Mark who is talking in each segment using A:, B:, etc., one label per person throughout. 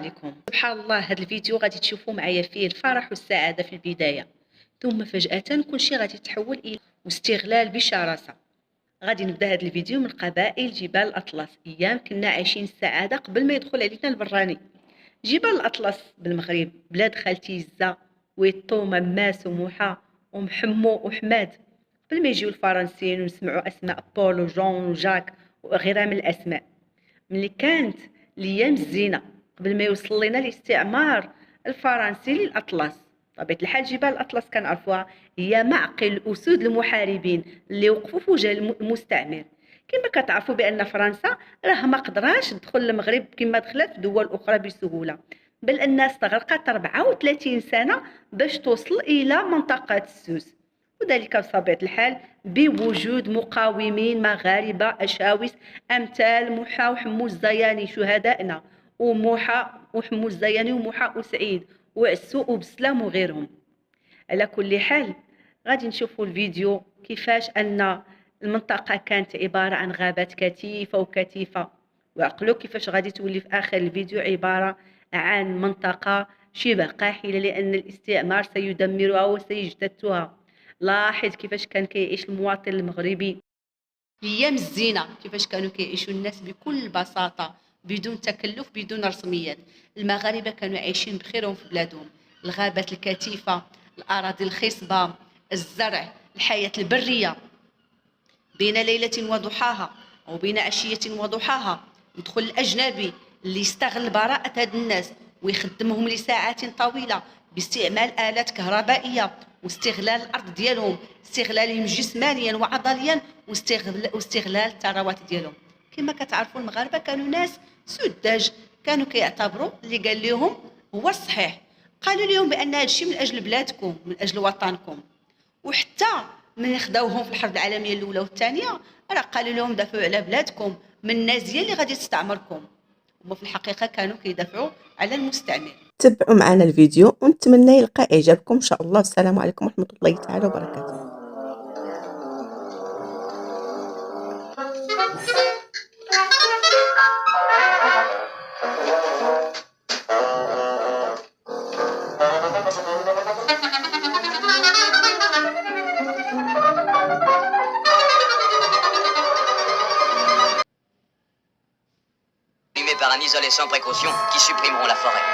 A: عليكم. سبحان الله، هذا الفيديو غادي تشوفوا معايا فيه الفرح والسعادة في البداية، ثم فجأة كل شيء غادي يتحول إلى استغلال بشراسة. غادي نبدا هذا الفيديو من قبائل جبال الأطلس. أيام كنا عايشين السعادة قبل ما يدخل علينا البراني. جبال الأطلس بالمغرب، بلاد خالتي زا ويطو مماس وموحة ومحمو وحماد، قبل ما يجيو الفرنسيين ونسمعوا أسماء بول وجون وجاك وغيرها من الأسماء. ملي كانت الايام الزينه قبل ما يوصل لنا الاستعمار الفرنسي للاطلس، طبيعه الحال جبال الاطلس كنعرفوها هي معقل الاسود المحاربين اللي وقفوا في وجه المستعمر. كما كتعرفوا بان فرنسا راه ما قدراش تدخل المغرب كما دخلت في دول اخرى بسهوله، بل انها استغرقت 34 سنه باش توصل الى منطقه السوس، وذلك بطبيعة الحال بوجود مقاومين مغاربة أشاوس أمثال موحى وحمو الزياني شهدائنا، وموحى وحمو الزياني وموحى وسعيد وعسو وبسلام وغيرهم. على كل حال غادي نشوفوا الفيديو كيفاش أن المنطقة كانت عبارة عن غابات كثيفة وكثيفة، وعقلوا كيفاش غادي تولي في آخر الفيديو عبارة عن منطقة شبه قاحلة، لأن الاستعمار سيدمرها وسيجتثها. لاحظ كيفاش كان كيعيش المواطن المغربي ايام الزينه، كيفاش كانوا كيعيشوا الناس بكل بساطه بدون تكلف بدون رسميات. المغاربه كانوا عايشين بخيرهم في بلادهم، الغابات الكثيفه، الاراضي الخصبه، الزرع، الحياه البريه. بين ليله وضحاها او بين عشيه وضحاها يدخل الاجنبي اللي يستغل براءه هاد الناس ويخدمهم لساعات طويله باستعمال آلات كهربائية، واستغلال الأرض ديالهم، استغلالهم جسمانيا وعضليا، واستغلال الثروات ديالهم. كما كتعرفوا المغاربة كانوا ناس سذاج، كانوا كيعتبروا اللي قال لهم هو الصحيح. قالوا لهم بأن هذا الشيء من أجل بلادكم، من أجل وطنكم. وحتى من خداوهم في الحرب العالمية الأولى والثانية راه قالوا لهم دافعوا على بلادكم من النازية اللي غادي تستعمركم. هما في الحقيقة كانوا كيدافعوا على المستعمر.
B: تبعوا معنا الفيديو ونتمنى يلقى اعجابكم ان شاء الله. السلام عليكم ورحمه الله تعالى وبركاته.
C: Par un isolé sans précaution qui supprimeront la forêt.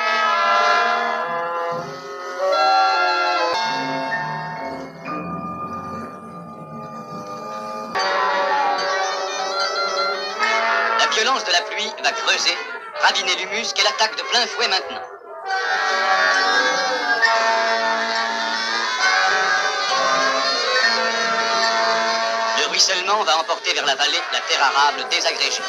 C: La violence de la pluie va creuser, raviner l'humus qu'elle attaque de plein fouet maintenant. Le ruissellement va emporter vers la vallée la terre arable désagrégée.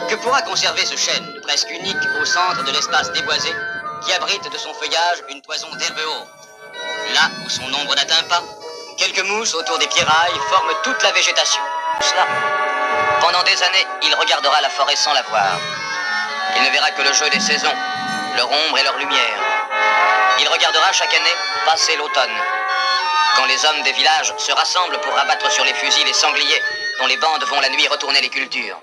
C: Que pourra conserver ce chêne, presque unique au centre de l'espace déboisé, qui abrite de son feuillage une toison d'herbe haute. Là où son ombre n'atteint pas, quelques mousses autour des pierrailles forment toute la végétation. Cela, pendant des années, il regardera la forêt sans la voir. Il ne verra que le jeu des saisons, leur ombre et leur lumière. Il regardera chaque année passer l'automne, quand les hommes des villages se rassemblent pour rabattre sur les fusils les sangliers dont les bandes vont la nuit retourner les cultures.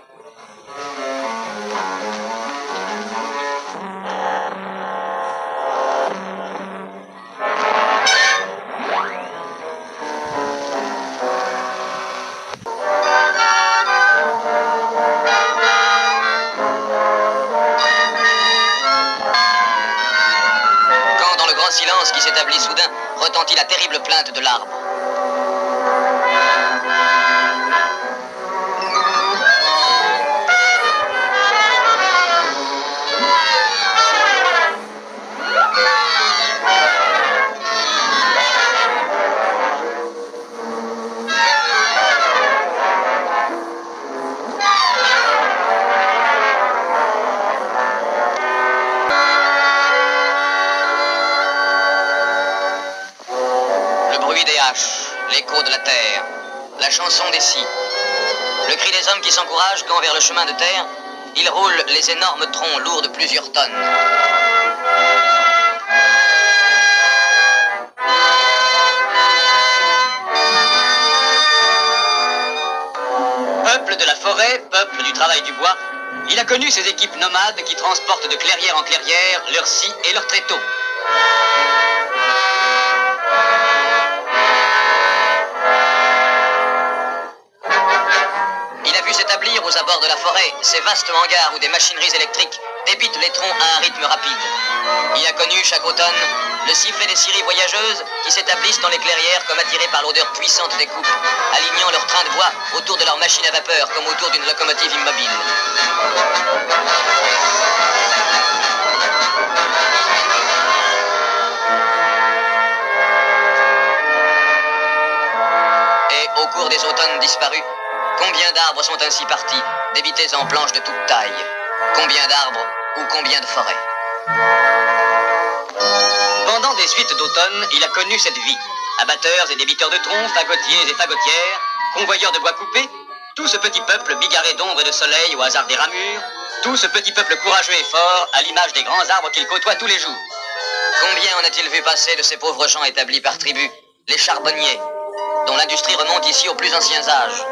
C: Silence qui s'établit soudain, retentit la terrible plainte de l'arbre. L'écho de la terre, la chanson des scies, le cri des hommes qui s'encouragent quand vers le chemin de terre, ils roulent les énormes troncs lourds de plusieurs tonnes. travail du bois, il a connu ces équipes nomades qui transportent de clairière en clairière leurs scies et leurs tréteaux. Il a vu s'établir aux abords de la forêt ces vastes hangars où des machineries électriques débitent les troncs à un rythme rapide. Il a connu chaque automne le sifflet des scieries voyageuses qui s'établissent dans les clairières comme attirées par l'odeur puissante des coupes, alignant leurs trains de bois autour de leur machine à vapeur comme autour d'une locomotive immobile. Et au cours des automnes disparus, combien d'arbres sont ainsi partis, débités en planches de toute taille? Combien d'arbres ou combien de forêts? Pendant des suites d'automne, il a connu cette vie. Abatteurs et débiteurs de troncs, fagotiers et fagotières, convoyeurs de bois coupés, tout ce petit peuple bigarré d'ombre et de soleil au hasard des ramures, tout ce petit peuple courageux et fort à l'image des grands arbres qu'il côtoie tous les jours. Combien en a-t-il vu passer de ces pauvres gens établis par tribus, les charbonniers, dont l'industrie remonte ici aux plus anciens âges?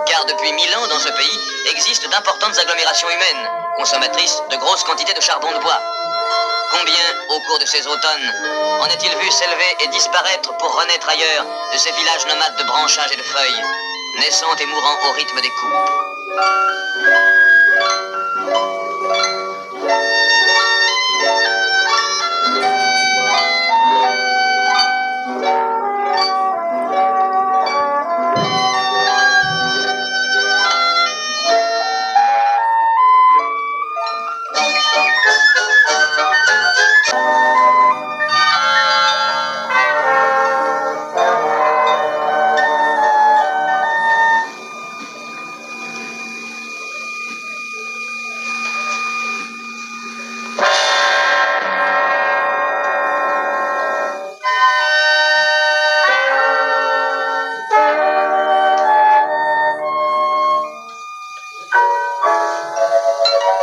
C: Car depuis 1000 ans dans ce pays existent d'importantes agglomérations humaines, consommatrices de grosses quantités de charbon de bois. Combien, au cours de ces automnes, en a-t-il vu s'élever et disparaître pour renaître ailleurs de ces villages nomades de branchages et de feuilles, naissant et mourant au rythme des coupes?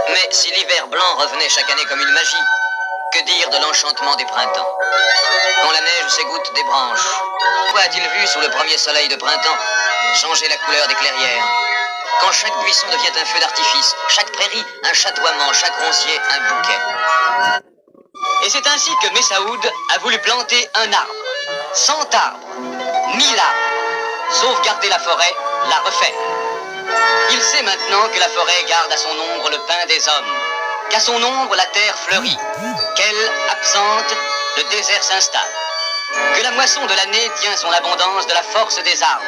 C: Mais si l'hiver blanc revenait chaque année comme une magie, que dire de l'enchantement des printemps? Quand la neige s'égoutte des branches, quoi a-t-il vu sous le premier soleil de printemps changer la couleur des clairières? Quand chaque buisson devient un feu d'artifice, chaque prairie un chatoiement, chaque roncier un bouquet. Et c'est ainsi que Messaoud a voulu planter un arbre, 100 arbres, 1000 arbres, sauvegarder la forêt, la refaire. Il sait maintenant que la forêt garde à son ombre le pain des hommes, qu'à son ombre la terre fleurit, qu'elle, absente, le désert s'installe, que la moisson de l'année tient son abondance de la force des arbres.